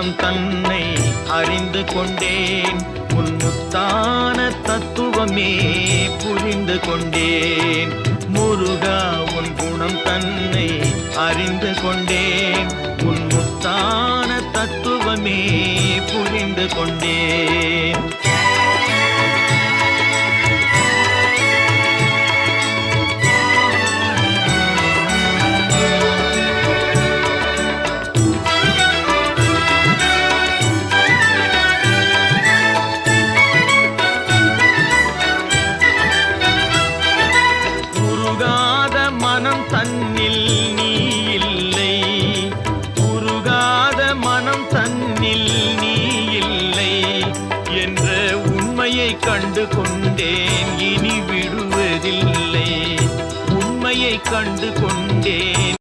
குணம் தன்னை அறிந்து கொண்டேன். உன் முத்தான தத்துவமே புரிந்து கொண்டேன். முருகா உன் குணம் தன்னை அறிந்து கொண்டேன். உன் முத்தான தத்துவமே புரிந்து கொண்டேன். தன்னில் நீ இல்லை, உருகாத மனம் தன்னில் நீ இல்லை என்ற உண்மையை கண்டு கொண்டேன். இனி விடுவதில்லை, உண்மையை கண்டு கொண்டேன்.